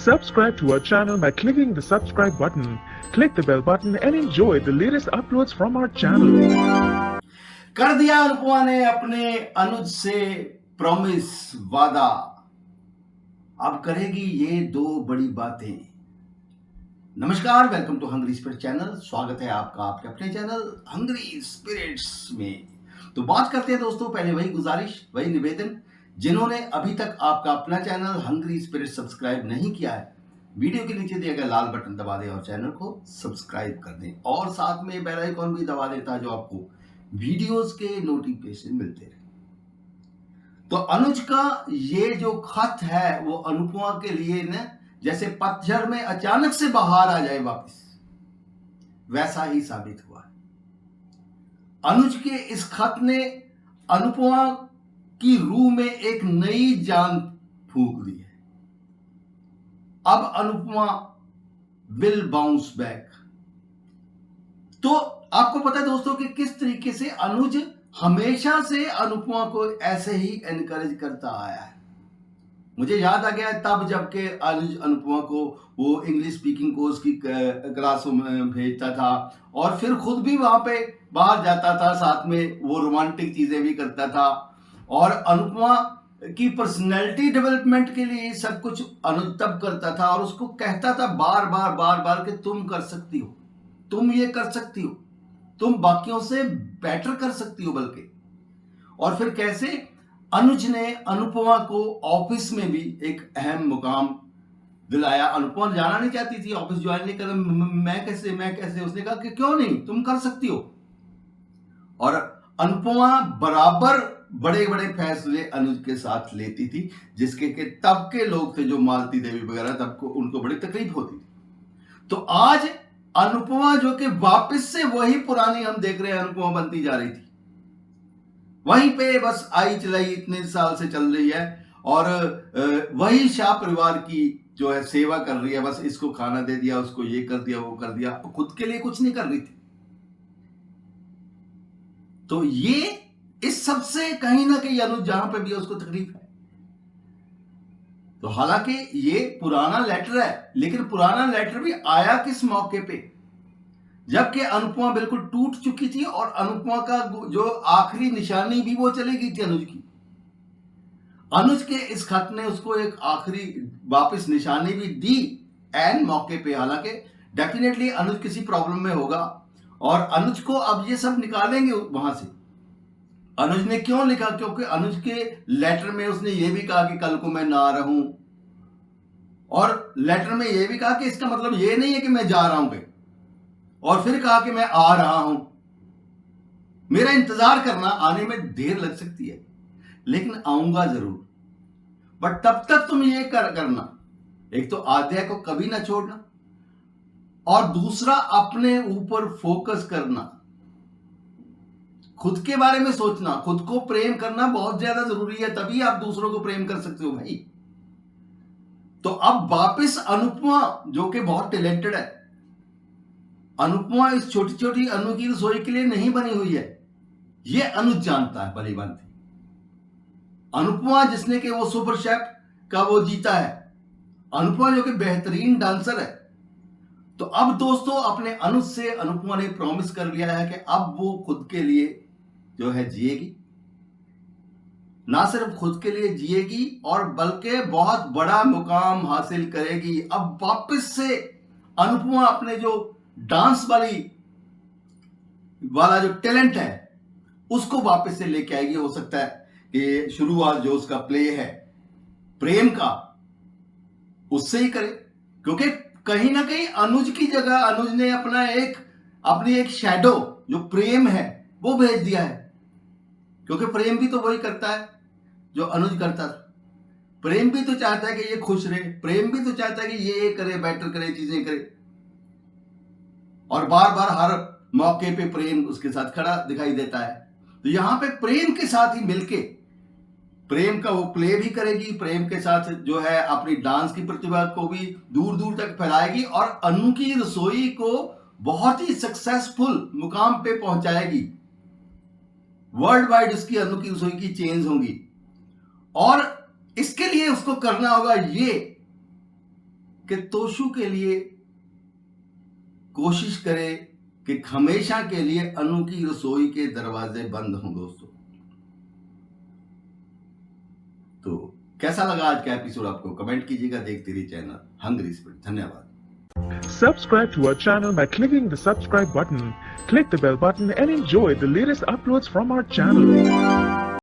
Subscribe to our channel by clicking the subscribe button. Click the bell button and enjoy the latest uploads from our channel. कर दिया अनुपमा ने अपने अनुज से promise वादा, अब करेगी ये दो बड़ी बातें। नमस्कार, welcome to Hungry Spirit channel. स्वागत है आपका आपके अपने चैनल हंग्री स्पिरिट्स में। तो बात करते हैं दोस्तों, पहले वही गुजारिश, वही निवेदन, जिन्होंने अभी तक आपका अपना चैनल हंग्री स्पिरिट सब्सक्राइब नहीं किया है, वीडियो के नीचे दिए गए लाल बटन दबा दें और चैनल को सब्सक्राइब कर दें और साथ में बेल आइकॉन भी दबा दें ताकि आपको वीडियोस के नोटिफिकेशन मिलते रहे। तो अनुज का ये जो खत है वो अनुपमा के लिए न जैसे पतझड़ में अचानक से बाहर आ जाए वापस, वैसा ही साबित हुआ है। अनुज के इस खत ने अनुपमा की रूह में एक नई जान फूंक दी है। अब अनुपमा विल बाउंस बैक। तो आपको पता है दोस्तों कि किस तरीके से अनुज हमेशा से अनुपमा को ऐसे ही एनकरेज करता आया है। मुझे याद आ गया तब जबकि अनुज अनुपमा को वो इंग्लिश स्पीकिंग कोर्स की क्लासों में भेजता था और फिर खुद भी वहां पे बाहर जाता था, साथ में वो रोमांटिक चीजें भी करता था और अनुपमा की पर्सनैलिटी डेवलपमेंट के लिए सब कुछ अनुज तब करता था और उसको कहता था बार बार कि तुम कर सकती हो, तुम ये कर सकती हो, तुम बाकियों से बेटर कर सकती हो बल्कि। और फिर कैसे अनुज ने अनुपमा को ऑफिस में भी एक अहम मुकाम दिलाया। अनुपमा जाना नहीं चाहती थी, ऑफिस ज्वाइन नहीं कर, मैं कैसे उसने कहा कि क्यों नहीं, तुम कर सकती हो। और अनुपमा बराबर बड़े बड़े फैसले अनुज के साथ लेती थी, जिसके के तब के लोग थे जो मालती देवी वगैरह, तब को उनको बड़ी तकलीफ होती थी। तो आज अनुपमा जो कि वापस से वही पुरानी हम देख रहे हैं अनुपमा बनती जा रही थी, वहीं पे बस आई चलाई इतने साल से चल रही है और वही शाह परिवार की जो है सेवा कर रही है। बस इसको खाना दे दिया, उसको ये कर दिया, वो कर दिया, खुद के लिए कुछ नहीं कर रही थी। तो ये इस सबसे कहीं ना कहीं अनुज जहां पे भी है उसको तकलीफ है। तो हालांकि ये पुराना लेटर है, लेकिन पुराना लेटर भी आया किस मौके पे, जबकि अनुपमा बिल्कुल टूट चुकी थी और अनुपमा का जो आखिरी निशानी भी वो चली गई थी अनुज की। अनुज के इस खत ने उसको एक आखिरी वापस निशानी भी दी एन मौके पे। हालांकि डेफिनेटली अनुज किसी प्रॉब्लम में होगा और अनुज को अब ये सब निकालेंगे वहां से। अनुज ने क्यों लिखा? क्योंकि अनुज के लेटर में उसने ये भी कहा कि कल को मैं ना रहूं, और लेटर में ये भी कहा कि इसका मतलब ये नहीं है कि मैं जा रहा हूं, और फिर कहा कि मैं आ रहा हूं, मेरा इंतजार करना, आने में देर लग सकती है लेकिन आऊंगा जरूर। बट तब तक तुम ये करना, एक तो आध्याय को कभी ना छोड़ना और दूसरा अपने ऊपर फोकस करना, खुद के बारे में सोचना, खुद को प्रेम करना बहुत ज्यादा जरूरी है, तभी आप दूसरों को प्रेम कर सकते हो भाई। तो अब वापस अनुपमा जो कि बहुत टैलेंटेड है, अनुपमा इस छोटी छोटी अनु की रसोई के लिए नहीं बनी हुई है, ये अनुज जानता है भली भांति। अनुपमा जिसने कि वो सुपर शेफ का वो जीता है, अनुपमा जो कि बेहतरीन डांसर है। तो अब दोस्तों अपने अनुज से अनुपमा ने प्रॉमिस कर लिया है कि अब वो खुद के लिए जो है जिएगी, ना सिर्फ खुद के लिए जिएगी और बल्कि बहुत बड़ा मुकाम हासिल करेगी। अब वापस से अनुपमा अपने जो डांस वाला जो टैलेंट है उसको वापस से लेके आएगी। हो सकता है कि शुरुआत जो उसका प्ले है प्रेम का, उससे ही करे, क्योंकि कहीं ना कहीं अनुज की जगह अनुज ने अपनी एक शैडो जो प्रेम है वो भेज दिया है, क्योंकि प्रेम भी तो वही करता है जो अनुज करता था। प्रेम भी तो चाहता है कि ये खुश रहे, प्रेम भी तो चाहता है कि ये करे, बेटर करे, चीजें करे, और बार बार हर मौके पे प्रेम उसके साथ खड़ा दिखाई देता है। तो यहां पे प्रेम के साथ ही मिलके प्रेम का वो प्ले भी करेगी, प्रेम के साथ जो है अपनी डांस की प्रतिभा को भी दूर दूर तक फैलाएगी और अनु की रसोई को बहुत ही सक्सेसफुल मुकाम पे पहुंचाएगी। वर्ल्ड वाइड उसकी अनु की रसोई की चेंज होंगी और इसके लिए उसको करना होगा ये कि तोशु के लिए कोशिश करे कि हमेशा के लिए अनु की रसोई के दरवाजे बंद हों दोस्तों। तो कैसा लगा आज का एपिसोड आपको कमेंट कीजिएगा। देखते रहिए चैनल हंग्री स्पिरिट। धन्यवाद। Subscribe to our channel by clicking the subscribe button. Click the bell button and enjoy the latest uploads from our channel.